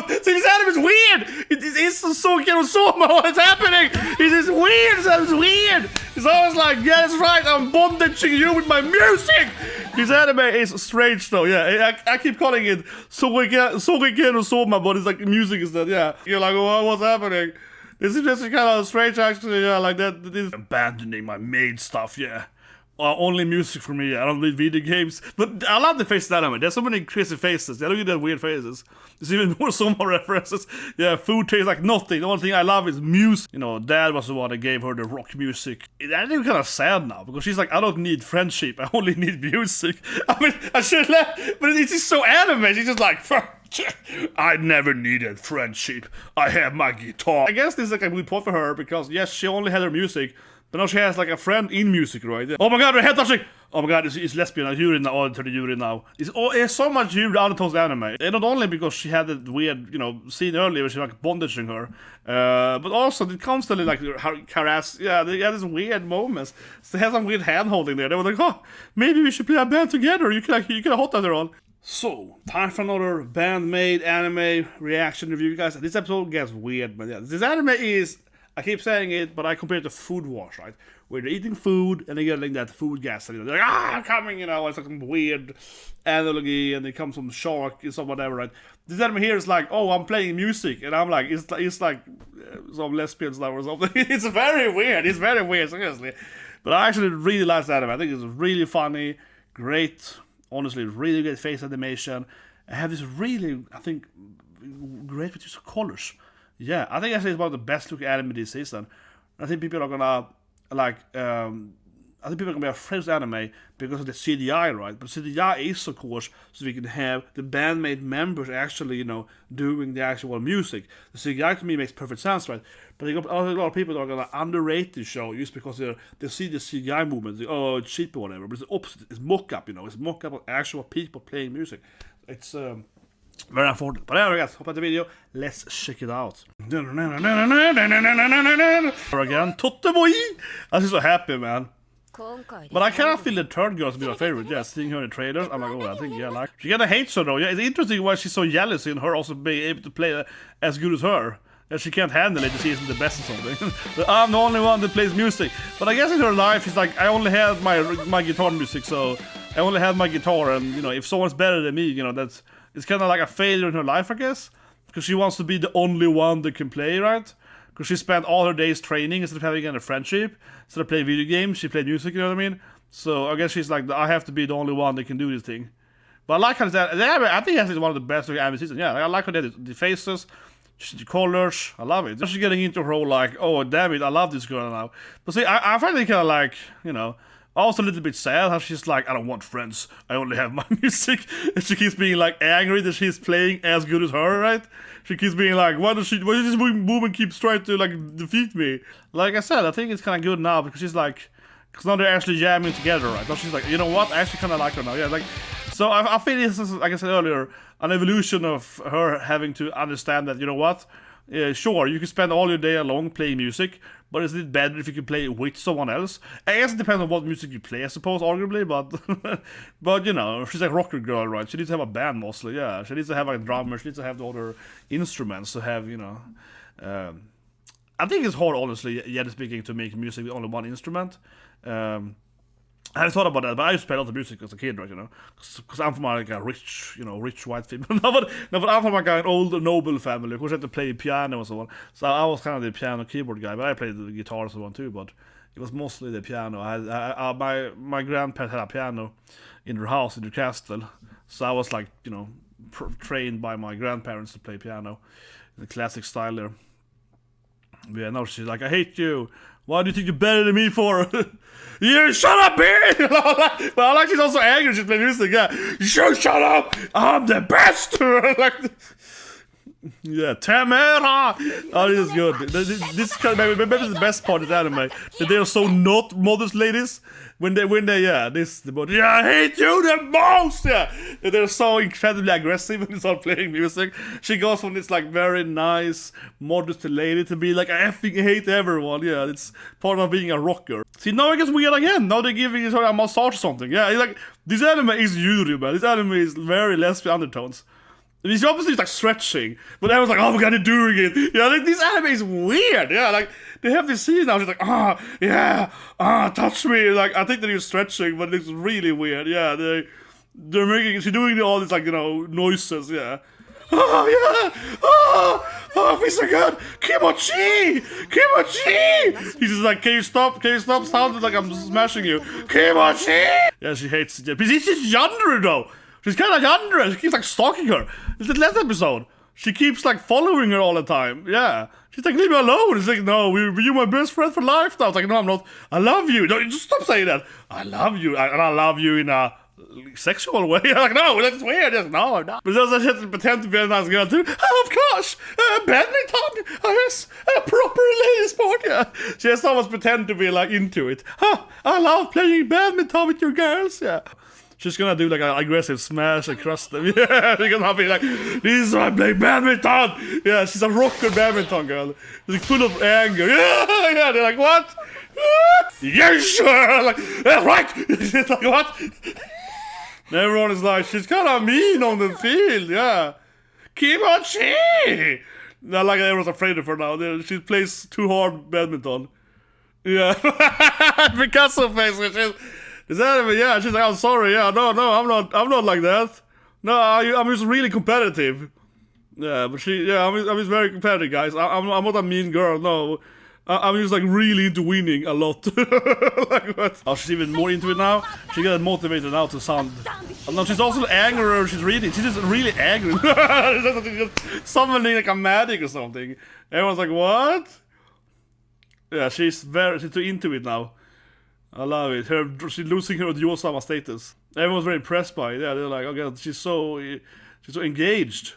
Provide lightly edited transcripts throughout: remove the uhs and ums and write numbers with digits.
See, this anime is weird. It's so what is happening? It's weird. It's weird. It's always like, yeah, that's right. I'm bondaging you with my music. This anime is strange though. Yeah, I keep calling it Sogen no Soma, but it's like music is that. Yeah, you're like, well, what's happening? This is just kind of strange, actually. Yeah, like that. This abandoning my maid stuff. Yeah. Only music for me. I don't read video games. But I love the faces of anime. There's so many crazy faces. I don't get that weird faces. There's even more Soma references. Yeah, food tastes like nothing. The only thing I love is music. You know, Dad was the one that gave her the rock music. I think kind of sad now because she's like, I don't need friendship. I only need music. I mean, I should laugh, but it's just so anime. She's just like, I never needed friendship. I have my guitar. I guess this is like a good point for her because, yes, she only had her music. But now she has like a friend in music, right? Oh my god, her head touching! Oh my god, it's lesbian. Yuri now, oh, to the Yuri now. It's so much Yuri undertones anime. And not only because she had that weird, scene earlier where she like bondaging her, but also they constantly like harass. Yeah, they had these weird moments. So they had some weird hand holding there. They were like, oh, maybe we should play a band together. You can hot that on. So, time for another Band-Maid anime reaction review, guys. This episode gets weird, but yeah, this anime is. I keep saying it, but I compare it to Food Wars, right? Where they're eating food and they're getting that food gas. And they're like, I'm coming, it's like some weird analogy and it comes from shark or some whatever, right? This anime here is like, oh, I'm playing music. And I'm like, it's like some lesbian stuff or something. It's very weird, seriously. But I actually really like that anime. I think it's really funny, great, honestly, really great face animation. I have this really, I think, great use of colors. Yeah, I think actually it's one of the best looking anime this season. I think people are gonna be afraid of anime because of the CGI, right? But CGI is, of course, so we can have the Band-Maid members actually, doing the actual music. The CGI to me makes perfect sense, right? But a lot of people are gonna underrate the show just because they see the CGI movement, it's cheap or whatever. But it's the opposite. It's mock-up, It's mock-up of actual people playing music. It's very unfortunate. But anyway, guys, hop at the video. Let's check it out. Again, Totemo. I'm just so happy, man. But I kind of feel the third girl to be my favorite. Yeah, seeing her in the trailers, I'm like, oh, I think, yeah, like. She kind of hates her, though. Yeah, it's interesting why she's so jealous in her also being able to play as good as her. And she can't handle it, she isn't the best or something. But I'm the only one that plays music. But I guess in her life, she's like, I only have my guitar music, so I only have my guitar, and, if someone's better than me, that's. It's kind of like a failure in her life, I guess. Because she wants to be the only one that can play, right? Because she spent all her days training instead of having a friendship. Instead of playing video games, she played music, you know what I mean? So I guess she's like, I have to be the only one that can do this thing. But I like how I think it's one of the best anime seasons. Yeah, I like how they did the faces, the colors. I love it. She's getting into her whole like, oh, damn it, I love this girl now. But see, I find it kind of like, also a little bit sad how she's like, I don't want friends, I only have my music. And she keeps being like angry that she's playing as good as her, right? She keeps being like, why does this woman keeps trying to like defeat me? Like I said, I think it's kind of good now because she's like, because now they're actually jamming together, right? Now she's like, you know what? I actually kind of like her now. Yeah, like, so I feel this is, like I said earlier, an evolution of her having to understand that, you know what? Sure, you can spend all your day long playing music, but it's a bit better if you can play with someone else. I guess it depends on what music you play, I suppose, arguably, but but she's a rocker girl, right? She needs to have a band mostly, yeah. She needs to have a drummer, she needs to have the other instruments to have, I think it's hard, honestly, yet speaking, to make music with only one instrument. I hadn't thought about that, but I used to play a lot of music as a kid, right, because I'm from like a rich white family. no, but I'm from like an old noble family. Of course, I had to play piano and so on. So I was kind of the piano keyboard guy, but I played the guitar and so on too, but it was mostly the piano. My grandparents had a piano in their house, in their castle. So I was like, trained by my grandparents to play piano in the classic style there. But yeah, now she's like, I hate you. Why do you think you're better than me for? You shut up, bitch! But I like she's also angry. She's playing music. Yeah, you shut up. I'm the best. Yeah, Tamara. Oh, this is good. This kind of, maybe the best part of the anime that they are so not modest ladies. When they I hate you the most. Yeah, and they're so incredibly aggressive when they start playing music. She goes from this like very nice, modest lady to be like, I effing hate everyone. Yeah, it's part of being a rocker. See, now it gets weird again. Now they're giving each other a massage or something. Yeah, it's like this anime is Yuri, man. This anime is very lesbian undertones. He's obviously like stretching, but everyone's like, oh my god, they're doing it. Yeah, like this anime is weird. Yeah, like they have this scene now. She's like, touch me. Like I think that he's stretching, but it's really weird. Yeah, they're making. She's doing all these like noises. Yeah. Oh yeah. Oh, feels so good. Kimochi. He's just like, can you stop? Sounding like I'm smashing you. Kimochi. Yeah, she hates it. But she's Yandere though. She's kind of like Yandere. She keeps like stalking her. It's the last episode. She keeps like following her all the time. Yeah. She's like, leave me alone. It's like, no, you're my best friend for life now. It's like, no, I'm not. I love you. No, just stop saying that. I love you. And I love you in a sexual way. Like, no, that's weird. Just, no, I'm not. But then she has to pretend to be a nice girl too. Oh, of course. Badminton. Yes. A proper lady sport. Yeah. She has to almost pretend to be like into it. I love playing badminton with your girls. Yeah. She's gonna do like an aggressive smash across them. Yeah, she's gonna be like, this is why I play badminton. Yeah, she's a rocker badminton girl. She's like full of anger. Yeah, they're like, what? Yeah, sure. Like, that's right. It's like, what? And everyone is like, she's kind of mean on the field. Yeah. Kimochi. Not like everyone's afraid of her now. She plays too hard badminton. Yeah. Picasso face, which is that even? Yeah, she's like, I'm sorry. Yeah, no, I'm not like that. No, I'm just really competitive. Yeah, but I'm just very competitive, guys. I'm not a mean girl. No, I'm just like really into winning a lot. Like what? Oh, she's even more into it now. She got motivated now to sound. No, she's also angry when she's reading. She's just really angry. She's summoning like a magic or something. Everyone's like, what? Yeah, she's too into it now. I love it. She's losing her Diosama status. Everyone's very impressed by it. Yeah, they're like, okay, she's so engaged.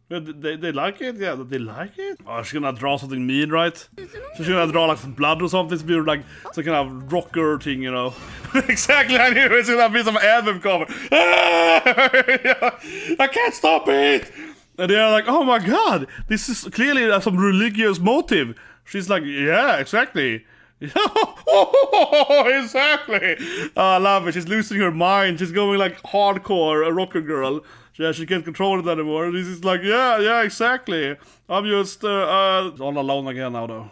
Yeah, they like it? Yeah, they like it? Oh, she's gonna draw something mean, right? She's gonna draw like some blood or something. It's be like some kind of rocker thing, Exactly, I knew it's gonna be some album cover. I can't stop it! And they're like, oh my god, this is clearly some religious motive. She's like, yeah, exactly. Exactly. I love it. She's losing her mind. She's going like hardcore, a rocker girl. Yeah, she can't control it anymore. This is like, yeah, exactly. I'm just all alone again now, though.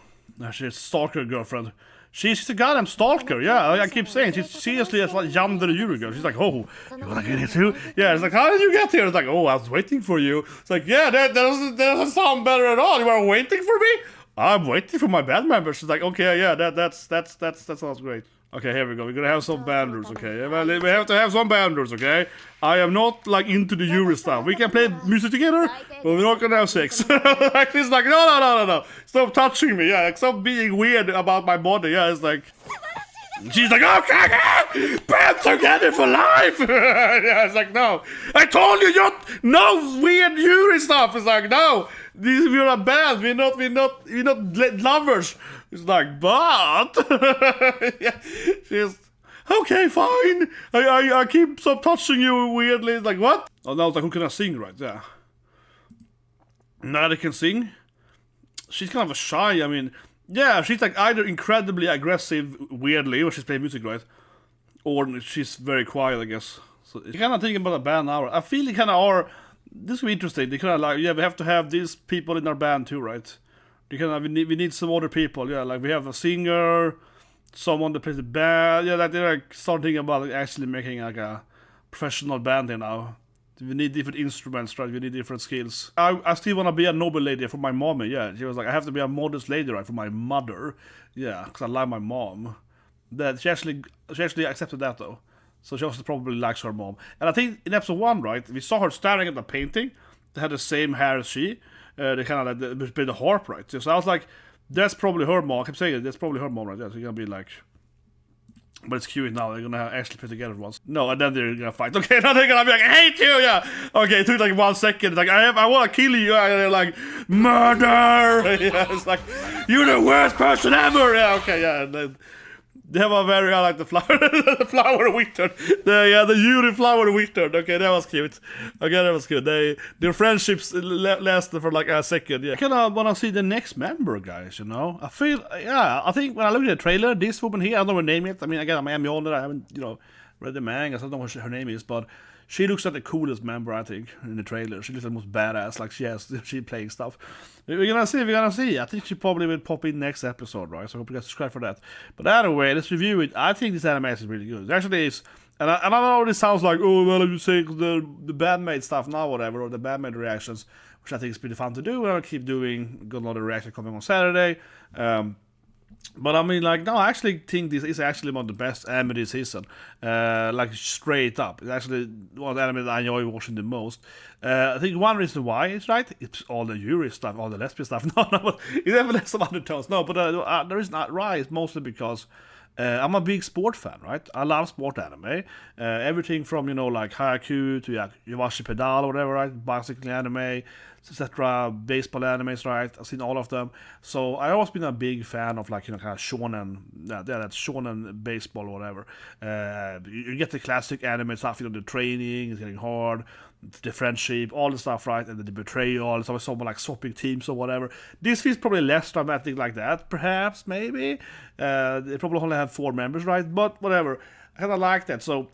She's a stalker girlfriend. She's a goddamn stalker. Yeah, I keep saying she's seriously a like Yandere Yuri girl. She's like, oh, you wanna get here too? Yeah, it's like, how did you get here? It's like, oh, I was waiting for you. It's like, yeah, that doesn't sound better at all. You were waiting for me? I'm waiting for my band members. She's like, okay, yeah, that sounds great. Okay, here we go. We're gonna have some band rules, okay? We have to have some band rules, okay? I am not like into the Yuri stuff. We can play music together, but we're not gonna have sex. Like this, like no. Stop touching me. Yeah, like, stop being weird about my body. Yeah, it's like. She's like, okay, band together for life. Yeah, it's like, no. I told you, no weird Yuri stuff. It's like, no. We're a band. We're not lovers. It's like, but yeah, she's okay, fine. I keep stop touching you weirdly. It's like, what? Oh, now it's like, who can I sing, right? Yeah. Now they can sing. She's kind of a shy. I mean, yeah, she's like either incredibly aggressive, weirdly, when she's playing music, right? Or she's very quiet, I guess. So you're kind of thinking about a band now. I feel they kind of are. This will be interesting. They kind of like, yeah, we have to have these people in our band too, right? We need some other people, yeah. Like we have a singer, someone that plays the band, yeah. Like they're like starting about like actually making like a professional band here now. We need different instruments, right? We need different skills. I still want to be a noble lady for my mommy, yeah. She was like, I have to be a modest lady, right, for my mother, yeah, because I like my mom. That she actually accepted that though. So she also probably likes her mom. And I think in episode 1, right, we saw her staring at the painting. They had the same hair as she. They kind of like played the harp, right? So I was like, that's probably her mom. I kept saying it, that's probably her mom, right? Yeah, so you're gonna be like, but it's cute now. They're gonna actually play together once. No, and then they're gonna fight. Okay, now they're gonna be like, I hate you, yeah. Okay, it took like 1 second. Like, I wanna kill you. And they're like, murder. Yeah, it's like, you're the worst person ever. Yeah, okay, yeah. And then they have a very, I like the flower, the flower withered. The Yuri flower withered. Okay, that was cute. Okay, that was good. Their friendships lasted for like a second. Yeah, I kind of want to see the next member, guys. I think when I look at the trailer, this woman here, I don't know her name yet. I mean, again, I'm Myrmonden. I haven't, read the manga, so I don't know what her name is. But she looks like the coolest member, I think, in the trailer. She looks like the most badass, like she playing stuff. We're gonna see. I think she probably will pop in next episode, right? So I hope you guys subscribe for that. But anyway, let's review it. I think this anime is really good. It actually is. And I know this sounds like, oh, well, you say the Band-Maid stuff now, whatever, or the Band-Maid reactions, which I think is pretty fun to do. I'll keep doing. Got another reaction coming on Saturday. But I mean, like, no, I actually think this is actually one of the best anime this season. Like, straight up. It's actually one of the anime that I enjoy watching the most. I think one reason why it's right, it's all the Yuri stuff, all the lesbian stuff. No, but it's definitely some undertones. No, but the reason why is mostly because I'm a big sport fan, right? I love sport anime. Everything from, like Haikyuu to Yawashi Pedal or whatever, right? Bicycle anime, etc. Baseball animes, right? I've seen all of them. So I've always been a big fan of, like, kind of shonen, that's shonen baseball or whatever. You get the classic anime stuff, the training is getting hard, the friendship, all the stuff, right? And the betrayal, it's always someone like swapping teams or whatever. This feels probably less dramatic like that, perhaps, maybe. They probably only have 4 members, right? But whatever. I kind of like that. So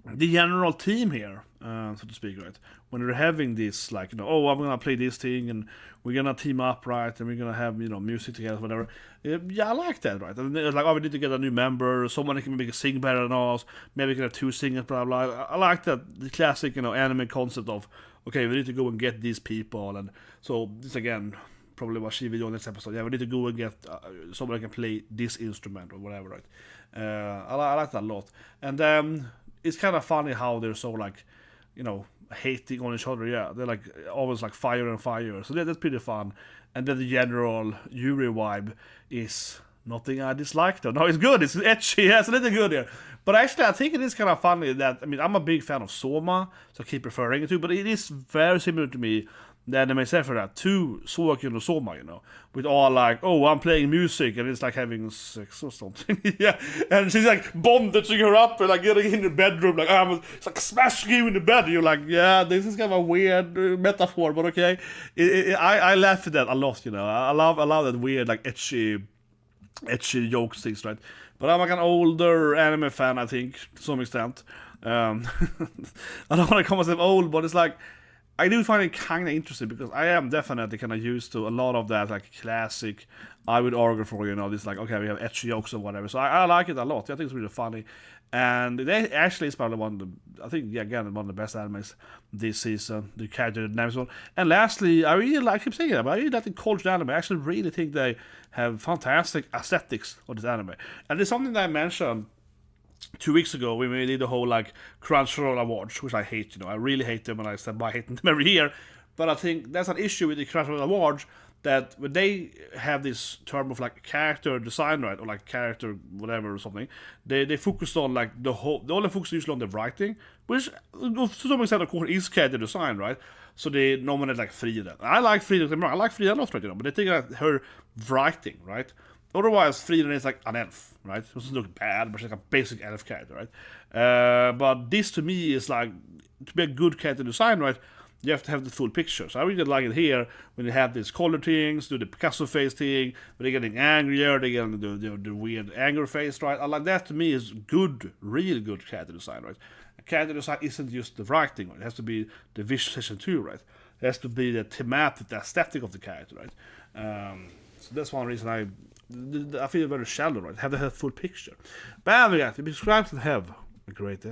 the general team here, so to speak, right? When they're having this, like, oh, I'm gonna play this thing and we're gonna team up, right? And we're gonna have, music together, whatever. Yeah, I like that, right? And it's like, oh, we need to get a new member, someone can maybe sing better than us, maybe we can have 2 singers, blah, blah. I like that, the classic, anime concept of, okay, we need to go and get these people. And so this, again, probably what she will do next episode. Yeah, we need to go and get someone who can play this instrument or whatever, right? I like that a lot. And it's kind of funny how they're so, like, hating on each other. Yeah, they're like always like fire and fire. So that's pretty fun. And then the general Yuri vibe is nothing I dislike though. No, it's good. It's etchy. Yeah, it's a little good here. But actually, I think it is kind of funny that, I'm a big fan of Soma, so I keep referring it to. But it is very similar to me. The anime said for that to Suoki no Soma, with all like, oh, I'm playing music and it's like having sex or something. Yeah, and she's like bondaging her up and like getting in the bedroom, like it's like smashing you in the bed. And you're like, yeah, this is kind of a weird metaphor, but okay. I laugh at that a lot, I love that weird, like, etchy jokes things, right? But I'm like an older anime fan, I think, to some extent. I don't want to call myself old, but it's like, I do find it kind of interesting because I am definitely kind of used to a lot of that, like, classic, I would argue for, this, like, okay, we have etchy jokes or whatever. So I like it a lot. I think it's really funny. And they actually is probably one of the, I think, yeah, again, one of the best animes this season, the character dynamics one. And lastly, I keep saying it, but I really like the culture anime. I actually really think they have fantastic aesthetics of this anime. And it's something that I mentioned 2 weeks ago when we did the whole, like, Crunchyroll Awards, which I hate, I really hate them, and I said by hating them every year. But I think that's an issue with the Crunchyroll Awards, that when they have this term of, like, character design, right, or like character whatever or something, they focus on, like, they only focus usually on the writing, which to some extent, of course, is character design, right? So they nominate, like, Frida. I like Frida, I like Frida a lot, right, but they take out her writing, right? Otherwise, Frida is like an elf, right? It doesn't look bad, but she's like a basic elf character, right? But this, to me, is like, to be a good character design, right, you have to have the full picture. So I really like it here, when you have these color things, do the Picasso face thing, when they're getting angrier, they're getting the weird anger face, right? I like that, to me, is good, real good character design, right? Character design isn't just the writing, right? It has to be the visualization too, right? It has to be the thematic, the aesthetic of the character, right? So that's one reason I feel very shallow, right? Have the full picture. But anyway, if you subscribe to have a great day.